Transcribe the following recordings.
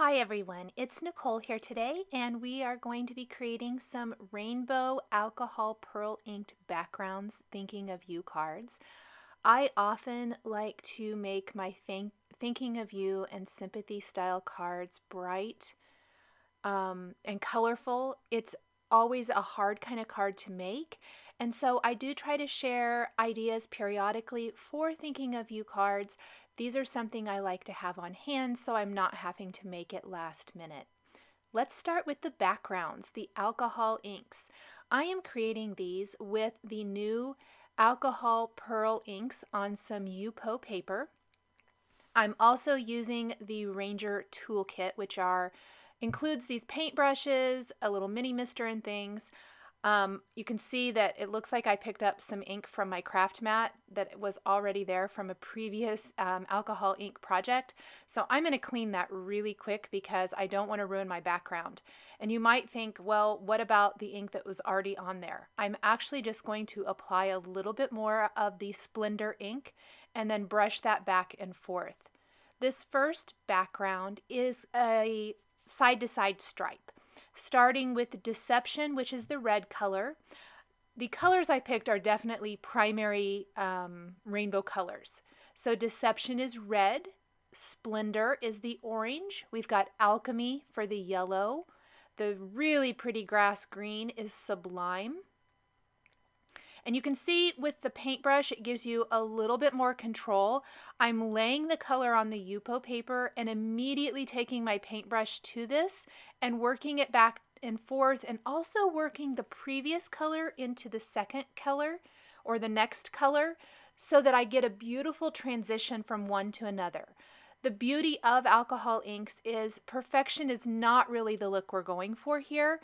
Hi everyone, it's Nicole here today, and we are going to be creating some rainbow alcohol pearl inked backgrounds thinking of you cards. I often like to make my thinking of you and sympathy style cards bright and colorful. It's always a hard kind of card to make, and so I do try to share ideas periodically for thinking of you cards. These are something I like to have on hand so I'm not having to make it last minute. Let's start with the backgrounds, the alcohol inks. I am creating these with the new alcohol pearl inks on some UPO paper. I'm also using the Ranger toolkit, which includes these paintbrushes, a little mini mister and things. You can see that it looks like I picked up some ink from my craft mat that was already there from a previous alcohol ink project. So I'm going to clean that really quick because I don't want to ruin my background. And you might think, well, what about the ink that was already on there? I'm actually just going to apply a little bit more of the SPLENDOR ink and then brush that back and forth. This first background is a side-to-side stripe, starting with Deception, which is the red color. The colors I picked are definitely primary rainbow colors. So Deception is red, Splendor is the orange, we've got Alchemy for the yellow, the really pretty grass green is Sublime. And you can see with the paintbrush, it gives you a little bit more control. I'm laying the color on the UPO paper and immediately taking my paintbrush to this and working it back and forth, and also working the previous color into the second color or the next color so that I get a beautiful transition from one to another. The beauty of alcohol inks is perfection is not really the look we're going for here.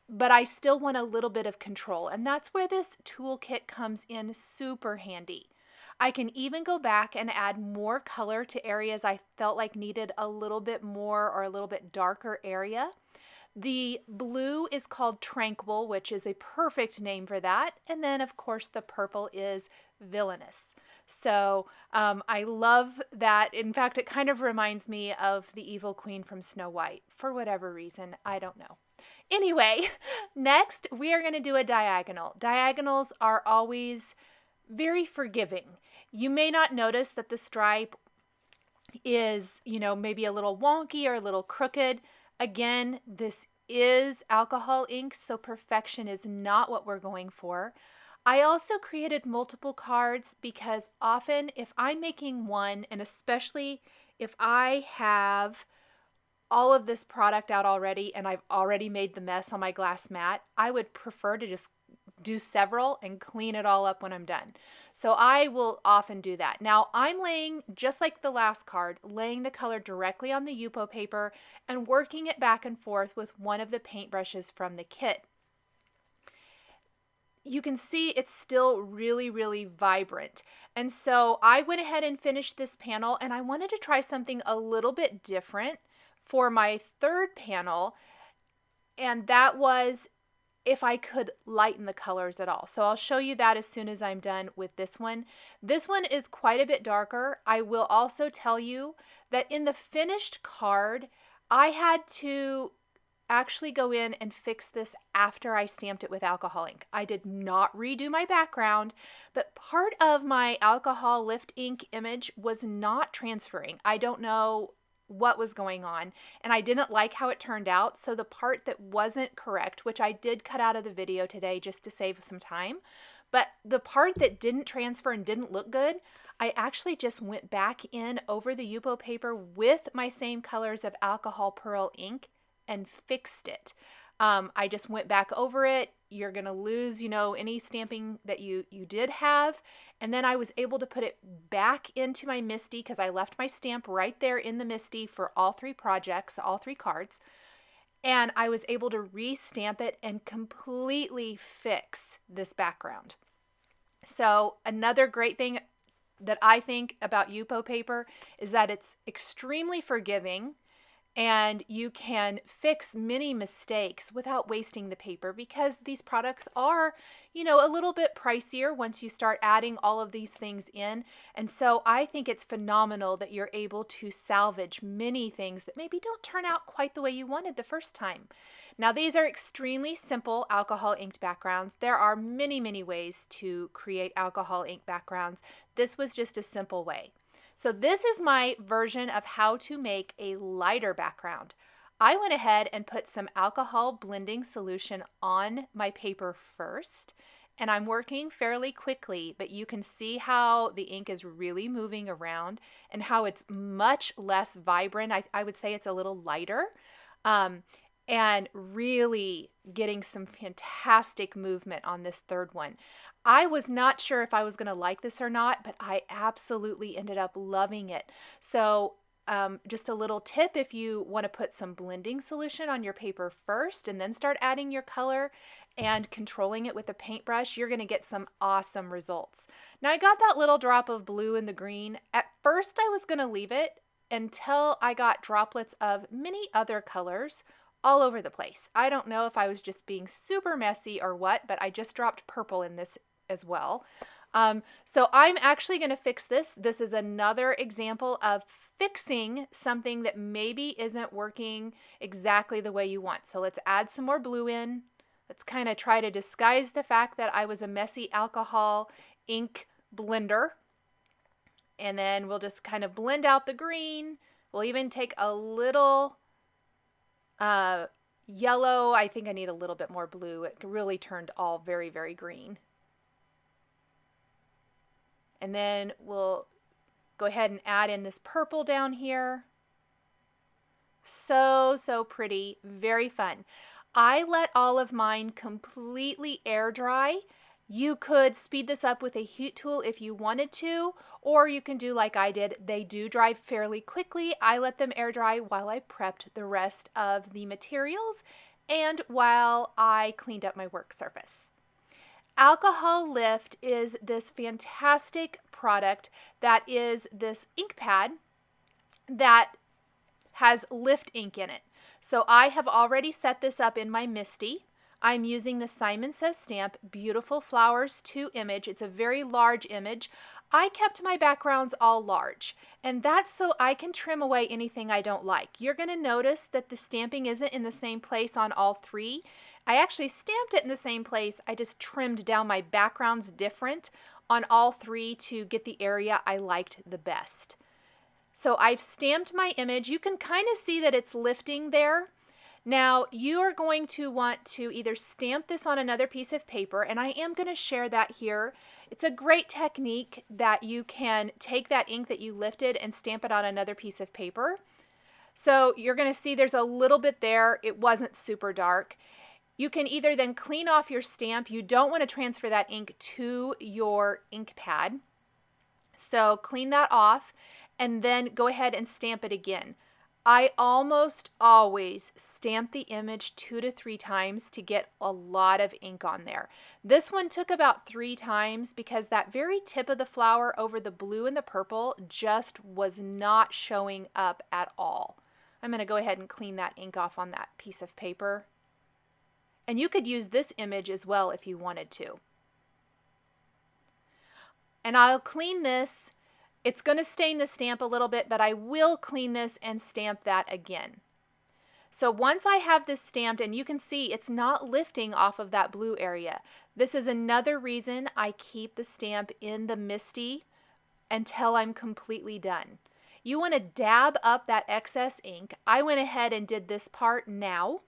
But I still want a little bit of control, and that's where this toolkit comes in super handy. I can even go back and add more color to areas I felt like needed a little bit more or a little bit darker area. The blue is called Tranquil, which is a perfect name for that. And then, of course, the purple is Villainous. So I love that. In fact, it kind of reminds me of the evil queen from Snow White for whatever reason. I don't know. Anyway, next we are going to do a diagonal. Diagonals are always very forgiving. You may not notice that the stripe is, maybe a little wonky or a little crooked. Again, this is alcohol ink, so perfection is not what we're going for. I also created multiple cards because often if I'm making one, and especially if I have all of this product out already and I've already made the mess on my glass mat, I would prefer to just do several and clean it all up when I'm done. So I will often do that. Now I'm laying, just like the last card, laying the color directly on the UPO paper and working it back and forth with one of the paintbrushes from the kit. You can see it's still really, really vibrant. And so I went ahead and finished this panel, and I wanted to try something a little bit different for my third panel, and that was if I could lighten the colors at all. So I'll show you that as soon as I'm done with this one. This one is quite a bit darker. I will also tell you that in the finished card, I had to actually go in and fix this after I stamped it with alcohol ink. I did not redo my background, but part of my alcohol lift ink image was not transferring. I don't know what was going on, and I didn't like how it turned out. So the part that wasn't correct, which I did cut out of the video today just to save some time, but the part that didn't transfer and didn't look good, I actually just went back in over the UPO paper with my same colors of alcohol pearl ink and fixed it. I just went back over it. You're going to lose, any stamping that you did have. And then I was able to put it back into my MISTI because I left my stamp right there in the MISTI for all three projects, all three cards. And I was able to re-stamp it and completely fix this background. So another great thing that I think about UPO paper is that it's extremely forgiving. and you can fix many mistakes without wasting the paper, because these products are, a little bit pricier once you start adding all of these things in. And so I think it's phenomenal that you're able to salvage many things that maybe don't turn out quite the way you wanted the first time. Now, these are extremely simple alcohol inked backgrounds. There are many, many ways to create alcohol ink backgrounds. This was just a simple way. So this is my version of how to make a lighter background. I went ahead and put some alcohol blending solution on my paper first, and I'm working fairly quickly, but you can see how the ink is really moving around and how it's much less vibrant. I would say it's a little lighter. And really getting some fantastic movement on this third one. I was not sure if I was going to like this or not, but I absolutely ended up loving it. So just a little tip, if you want to put some blending solution on your paper first and then start adding your color and controlling it with a paintbrush, you're going to get some awesome results. Now, I got that little drop of blue in the green. At first, I was going to leave it until I got droplets of many other colors all over the place. I don't know if I was just being super messy or what, but I just dropped purple in this as well. So I'm actually going to fix this. This is another example of fixing something that maybe isn't working exactly the way you want. So let's add some more blue in. Let's kind of try to disguise the fact that I was a messy alcohol ink blender. And then we'll just kind of blend out the green. We'll even take a little yellow. I think I need a little bit more blue. It really turned all very, very green. And then we'll go ahead and add in this purple down here. So, so pretty, very fun. I let all of mine completely air dry. You could speed this up with a heat tool if you wanted to, or you can do like I did. They do dry fairly quickly. I let them air dry while I prepped the rest of the materials and while I cleaned up my work surface. Alcohol Lift is this fantastic product that is this ink pad that has lift ink in it. So I have already set this up in my Misty. I'm using the Simon Says stamp, Beautiful Flowers 2 image. It's a very large image. I kept my backgrounds all large, and that's so I can trim away anything I don't like. You're going to notice that the stamping isn't in the same place on all three. I actually stamped it in the same place. I just trimmed down my backgrounds different on all three to get the area I liked the best. So I've stamped my image. You can kind of see that it's lifting there. Now, you are going to want to either stamp this on another piece of paper, and I am going to share that here. It's a great technique that you can take that ink that you lifted and stamp it on another piece of paper. So you're going to see there's a little bit there. It wasn't super dark. You can either then clean off your stamp. You don't want to transfer that ink to your ink pad. So clean that off and then go ahead and stamp it again. I almost always stamp the image 2 to 3 times to get a lot of ink on there. This one took about 3 times because that very tip of the flower over the blue and the purple just was not showing up at all. I'm going to go ahead and clean that ink off on that piece of paper. And you could use this image as well if you wanted to. And I'll clean this. It's going to stain the stamp a little bit, but I will clean this and stamp that again. So once I have this stamped, and you can see it's not lifting off of that blue area. This is another reason I keep the stamp in the Misty until I'm completely done. You want to dab up that excess ink. I went ahead and did this part now,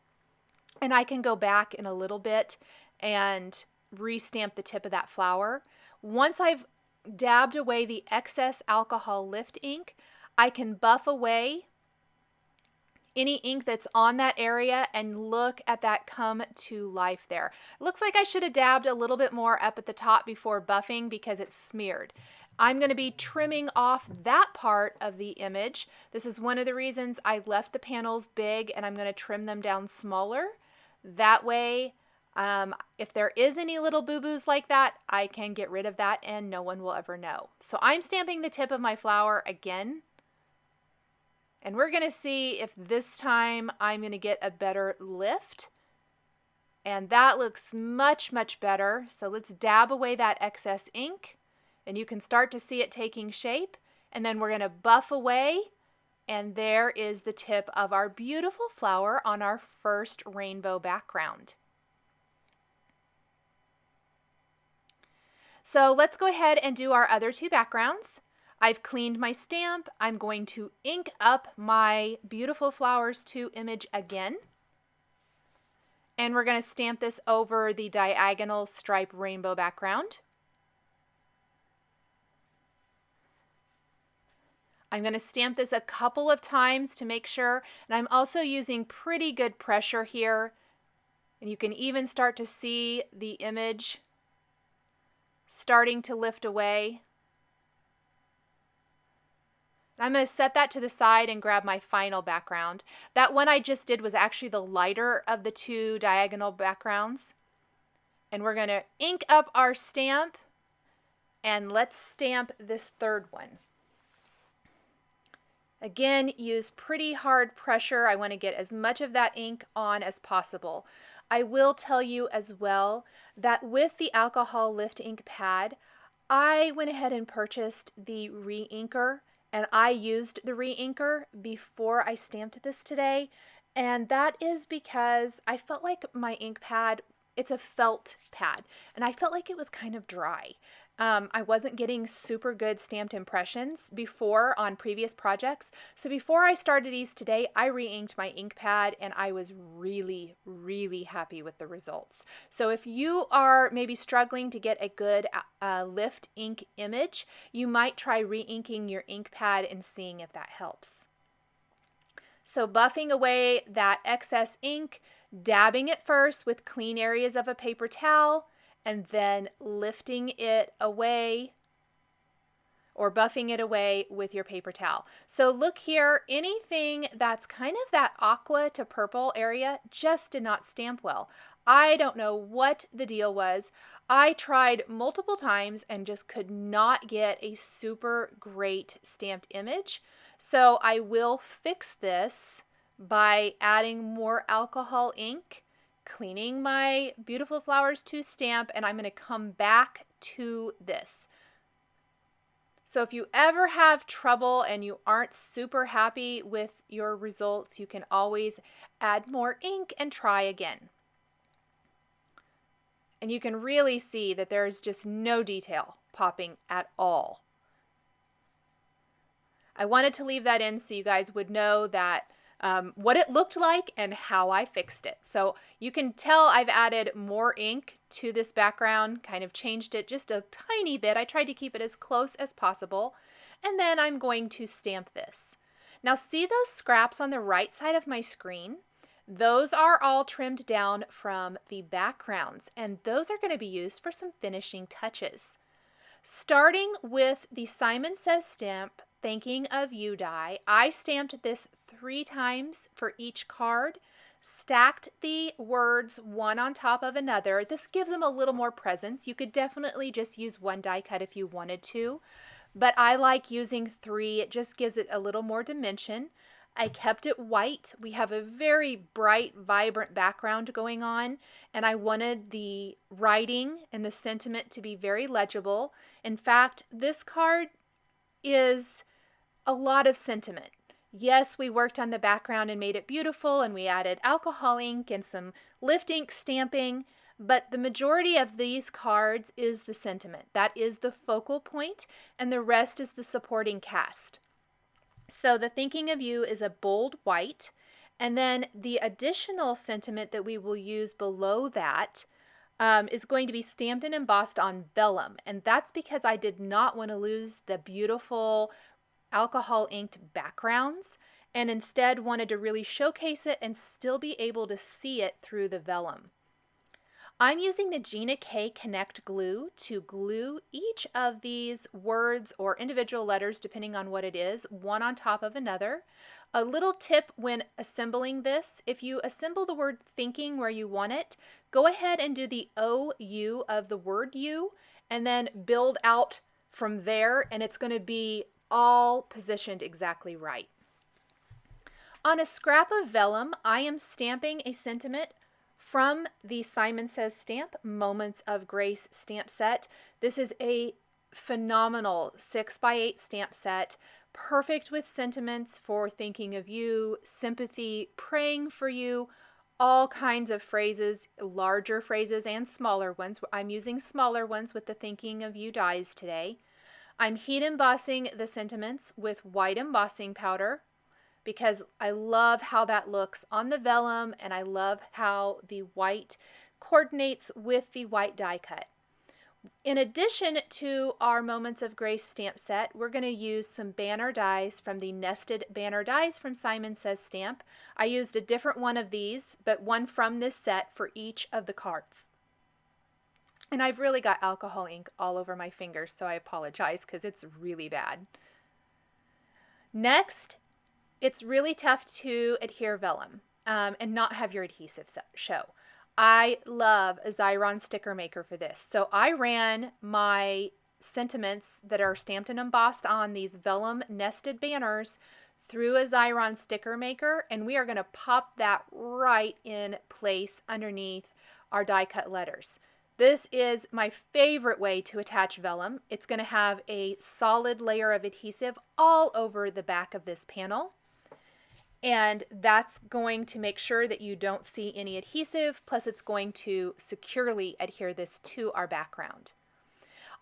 and I can go back in a little bit and re-stamp the tip of that flower. Once I've dabbed away the excess alcohol lift ink, I can buff away any ink that's on that area and look at that come to life there. It looks like I should have dabbed a little bit more up at the top before buffing because it's smeared. I'm going to be trimming off that part of the image. This is one of the reasons I left the panels big, and I'm going to trim them down smaller. That way, if there is any little boo-boos like that, I can get rid of that and no one will ever know. So I'm stamping the tip of my flower again. And we're going to see if this time I'm going to get a better lift. And that looks much, much better. So let's dab away that excess ink. And you can start to see it taking shape. And then we're going to buff away. And there is the tip of our beautiful flower on our first rainbow background. So let's go ahead and do our other two backgrounds. I've cleaned my stamp. I'm going to ink up my Beautiful Flowers 2 image again. And we're going to stamp this over the diagonal stripe rainbow background. I'm going to stamp this a couple of times to make sure, and I'm also using pretty good pressure here. And you can even start to see the image starting to lift away. I'm going to set that to the side and grab my final background. That one I just did was actually the lighter of the two diagonal backgrounds. And we're going to ink up our stamp, and let's stamp this third one. Again, use pretty hard pressure. I want to get as much of that ink on as possible. I will tell you as well that with the alcohol lift ink pad, I went ahead and purchased the REINKER. And I used the REINKER before I stamped this today. And that is because I felt like my ink pad, it's a felt pad, and I felt like it was kind of dry. I wasn't getting super good stamped impressions before on previous projects. So before I started these today, I re-inked my ink pad, and I was really, really happy with the results. So if you are maybe struggling to get a good lift ink image, you might try re-inking your ink pad and seeing if that helps. So buffing away that excess ink, dabbing it first with clean areas of a paper towel, and then lifting it away or buffing it away with your paper towel. So look here, anything that's kind of that aqua to purple area just did not stamp well. I don't know what the deal was. I tried multiple times and just could not get a super great stamped image. So I will fix this by adding more alcohol ink, cleaning my Beautiful Flowers 2 stamp, and I'm going to come back to this. So if you ever have trouble and you aren't super happy with your results, you can always add more ink and try again. And you can really see that there's just no detail popping at all. I wanted to leave that in so you guys would know that what it looked like and how I fixed it. So you can tell I've added more ink to this background, kind of changed it just a tiny bit. I tried to keep it as close as possible. And then I'm going to stamp this. Now see those scraps on the right side of my screen? Those are all trimmed down from the backgrounds, and those are going to be used for some finishing touches. Starting with the Simon Says stamp, Thinking of You die, I stamped this 3 times for each card, stacked the words one on top of another. This gives them a little more presence. You could definitely just use one die cut if you wanted to, but I like using 3. It just gives it a little more dimension. I kept it white. We have a very bright, vibrant background going on, and I wanted the writing and the sentiment to be very legible. In fact, this card is a lot of sentiment. Yes, we worked on the background and made it beautiful, and we added alcohol ink and some lift ink stamping, but the majority of these cards is the sentiment. That is the focal point, and the rest is the supporting cast. So the Thinking of You is a bold white, and then the additional sentiment that we will use below that is going to be stamped and embossed on vellum, and that's because I did not want to lose the beautiful alcohol inked backgrounds, and instead wanted to really showcase it and still be able to see it through the vellum. I'm using the Gina K Connect glue to glue each of these words or individual letters, depending on what it is, one on top of another. A little tip when assembling this, if you assemble the word thinking where you want it, go ahead and do the OU of the word you, and then build out from there, and it's going to be all positioned exactly right. On a scrap of vellum, I am stamping a sentiment from the Simon Says Stamp Moments of Grace stamp set. This is a phenomenal 6x8 stamp set, perfect with sentiments for thinking of you, sympathy, praying for you, all kinds of phrases, larger phrases and smaller ones. I'm using smaller ones with the thinking of you dies today. I'm heat embossing the sentiments with white embossing powder because I love how that looks on the vellum, and I love how the white coordinates with the white die cut. In addition to our Moments of Grace stamp set, we're going to use some banner dies from the Nested Banner Dies from Simon Says Stamp. I used a different one of these, but one from this set for each of the cards. And I've really got alcohol ink all over my fingers, so I apologize because it's really bad. Next, it's really tough to adhere vellum and not have your adhesive show. I love a Xyron sticker maker for this. So I ran my sentiments that are stamped and embossed on these vellum nested banners through a Xyron sticker maker, and we are going to pop that right in place underneath our die cut letters. This is my favorite way to attach vellum. It's going to have a solid layer of adhesive all over the back of this panel. And that's going to make sure that you don't see any adhesive, plus it's going to securely adhere this to our background.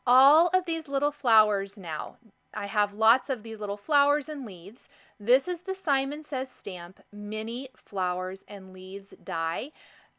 All of these little flowers now, I have lots of these little flowers and leaves. This is the Simon Says Stamp Mini Flowers and Leaves die.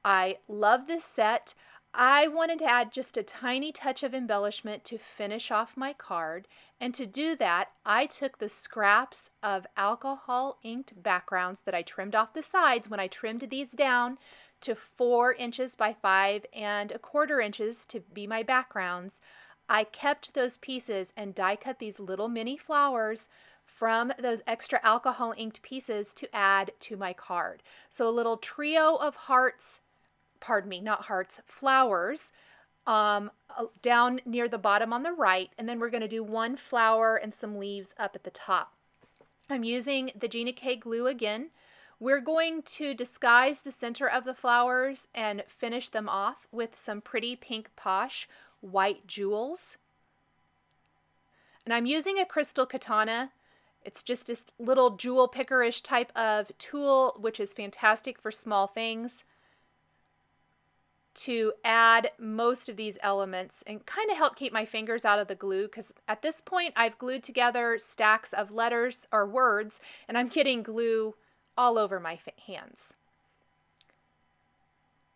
I love this set. I wanted to add just a tiny touch of embellishment to finish off my card, and to do that I took the scraps of alcohol inked backgrounds that I trimmed off the sides when I trimmed these down to 4 inches by 5¼ inches to be my backgrounds. I kept those pieces and die cut these little mini flowers from those extra alcohol inked pieces to add to my card. So a little trio of hearts, pardon me, not hearts, flowers down near the bottom on the right, and then we're going to do one flower and some leaves up at the top. I'm using the Gina K glue again. We're going to disguise the center of the flowers and finish them off with some pretty pink posh white jewels. And I'm using a crystal katana. It's just this little jewel pickerish type of tool, which is fantastic for small things, to add most of these elements and kind of help keep my fingers out of the glue, because at this point I've glued together stacks of letters or words and I'm getting glue all over my hands.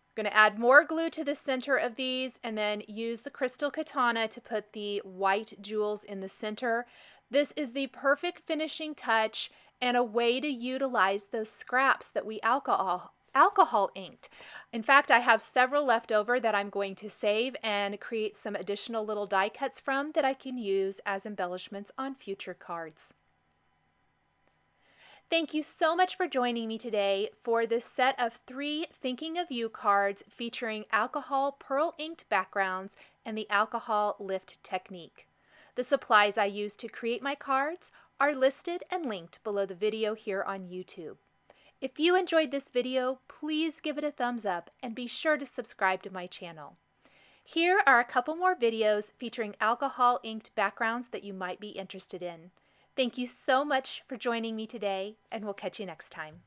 I'm going to add more glue to the center of these and then use the crystal katana to put the white jewels in the center. This is the perfect finishing touch and a way to utilize those scraps that we alcohol inked. In fact, I have several left over that I'm going to save and create some additional little die cuts from that I can use as embellishments on future cards. Thank you so much for joining me today for this set of 3 Thinking of You cards featuring alcohol pearl inked backgrounds and the alcohol lift technique. The supplies I used to create my cards are listed and linked below the video here on YouTube. If you enjoyed this video, please give it a thumbs up and be sure to subscribe to my channel. Here are a couple more videos featuring alcohol inked backgrounds that you might be interested in. Thank you so much for joining me today, and we'll catch you next time.